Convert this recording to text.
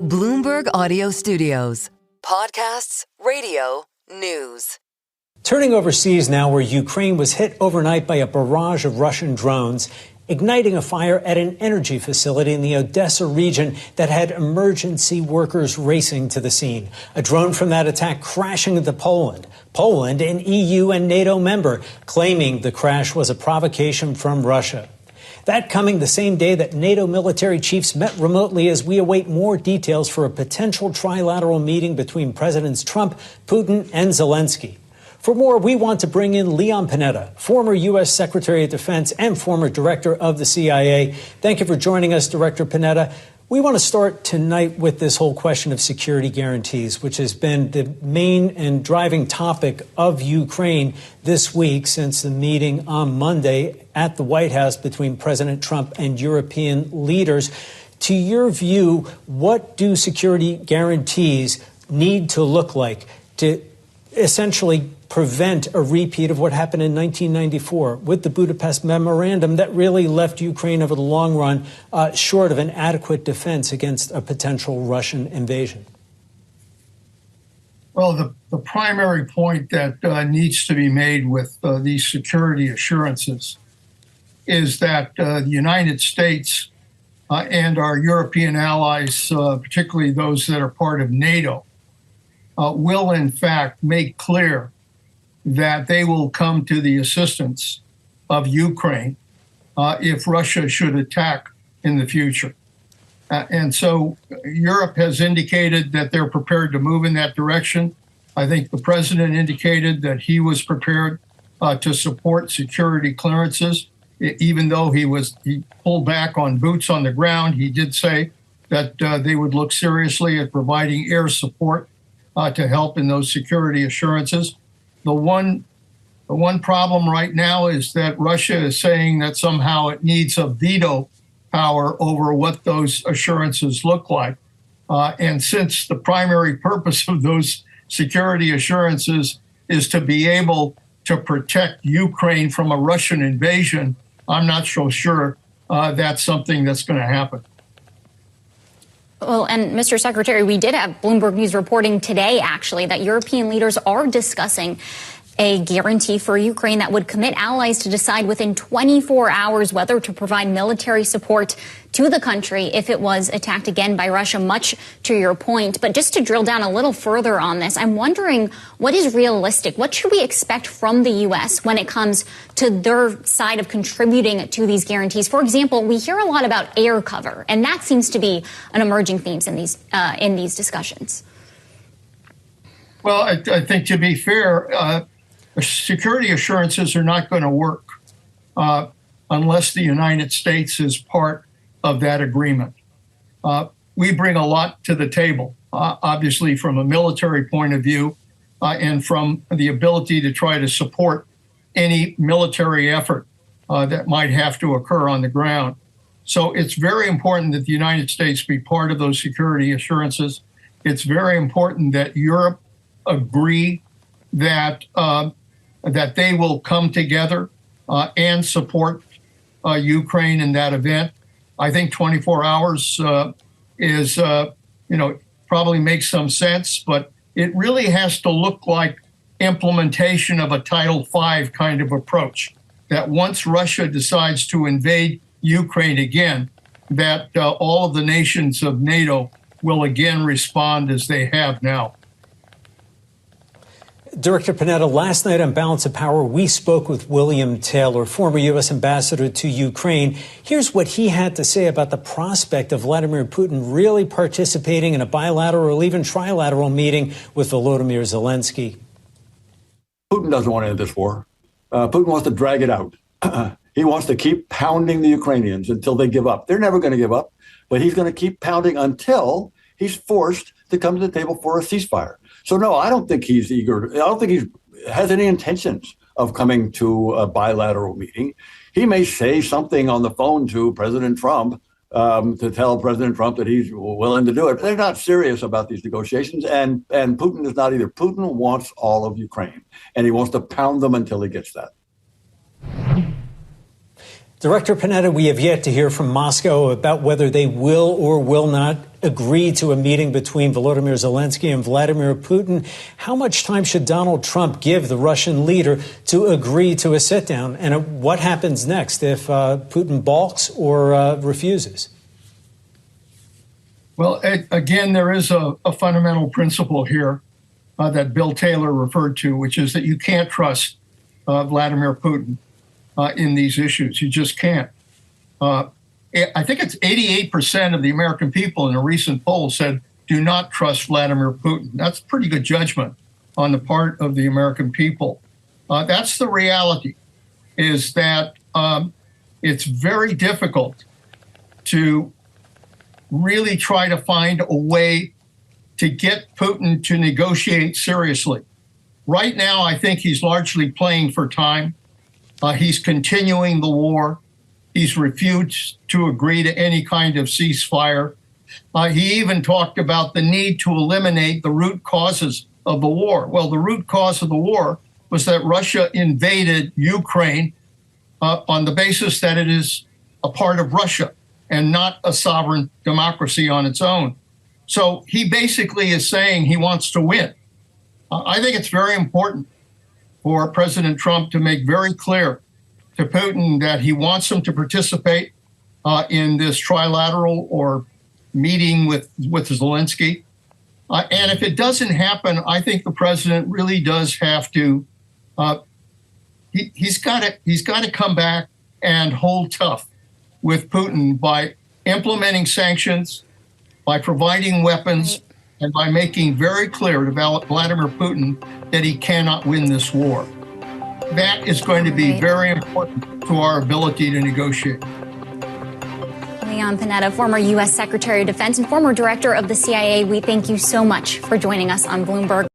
Bloomberg Audio Studios. Podcasts, radio, news. Turning overseas now, where Ukraine was hit overnight by a barrage of Russian drones, igniting a fire at an energy facility in the Odessa region that had emergency workers racing to the scene. A drone from that attack crashing into Poland. Poland, an EU and NATO member, claiming the crash was a provocation from Russia. That coming the same day that NATO military chiefs met remotely as we await more details for a potential trilateral meeting between Presidents Trump, Putin, and Zelensky. For more, we want to bring in Leon Panetta, former U.S. Secretary of Defense and former director of the CIA. Thank you for joining us, Director Panetta. We want to start tonight with this whole question of security guarantees, which has been the main and driving topic of Ukraine this week since the meeting on Monday at the White House between President Trump and European leaders. To your view, what do security guarantees need to look like to essentially prevent a repeat of what happened in 1994 with the Budapest Memorandum that really left Ukraine over the long run short of an adequate defense against a potential Russian invasion? Well, the primary point that needs to be made with these security assurances is that the United States and our European allies, particularly those that are part of NATO, will in fact make clear that they will come to the assistance of Ukraine if Russia should attack in the future. And so Europe has indicated that they're prepared to move in that direction. I think the president indicated that he was prepared to support security clearances, even though he pulled back on boots on the ground. He did say that they would look seriously at providing air support to help in those security assurances. The one problem right now is that Russia is saying that somehow it needs a veto power over what those assurances look like. And since the primary purpose of those security assurances is to be able to protect Ukraine from a Russian invasion, I'm not so sure that's something that's going to happen. Well, and Mr. Secretary, we did have Bloomberg News reporting today, actually, that European leaders are discussing a guarantee for Ukraine that would commit allies to decide within 24 hours whether to provide military support to the country if it was attacked again by Russia, much to your point. But just to drill down a little further on this, I'm wondering what is realistic? What should we expect from the U.S. when it comes to their side of contributing to these guarantees? For example, we hear a lot about air cover, and that seems to be an emerging theme in these discussions. Well, I think to be fair, security assurances are not going to work unless the United States is part of that agreement. We bring a lot to the table, obviously from a military point of view and from the ability to try to support any military effort that might have to occur on the ground. So it's very important that the United States be part of those security assurances. It's very important that Europe agree that that they will come together and support Ukraine in that event. I think 24 hours is, probably makes some sense, but it really has to look like implementation of a Title V kind of approach, that once Russia decides to invade Ukraine again, that all of the nations of NATO will again respond as they have now. Director Panetta, last night on Balance of Power, we spoke with William Taylor, former U.S. ambassador to Ukraine. Here's what he had to say about the prospect of Vladimir Putin really participating in a bilateral or even trilateral meeting with Volodymyr Zelensky. Putin doesn't want to end this war. Putin wants to drag it out. He wants to keep pounding the Ukrainians until they give up. They're never going to give up, but he's going to keep pounding until he's forced to come to the table for a ceasefire. So, no, I don't think he's eager. I don't think he has any intentions of coming to a bilateral meeting. He may say something on the phone to President Trump to tell President Trump that he's willing to do it. But they're not serious about these negotiations. And Putin is not either. Putin wants all of Ukraine, and he wants to pound them until he gets that. Director Panetta, we have yet to hear from Moscow about whether they will or will not agree to a meeting between Volodymyr Zelensky and Vladimir Putin. How much time should Donald Trump give the Russian leader to agree to a sit-down? And what happens next if Putin balks or refuses? Well, again, there is a fundamental principle here that Bill Taylor referred to, which is that you can't trust Vladimir Putin in these issues. You just can't. I think it's 88% of the American people in a recent poll said do not trust Vladimir Putin. That's pretty good judgment on the part of the American people. That's the reality, is that it's very difficult to really try to find a way to get Putin to negotiate seriously. Right now, I think he's largely playing for time. He's continuing the war. He's refused to agree to any kind of ceasefire. He even talked about the need to eliminate the root causes of the war. Well, the root cause of the war was that Russia invaded Ukraine on the basis that it is a part of Russia and not a sovereign democracy on its own. So he basically is saying he wants to win. I think it's very important for President Trump to make very clear to Putin that he wants him to participate in this trilateral or meeting with Zelensky. And if it doesn't happen, I think the president really does have to, he's got to come back and hold tough with Putin by implementing sanctions, by providing weapons, and by making very clear to Vladimir Putin that he cannot win this war. That is going to be very important to our ability to negotiate. Leon Panetta, former U.S. Secretary of Defense and former director of the CIA, we thank you so much for joining us on Bloomberg.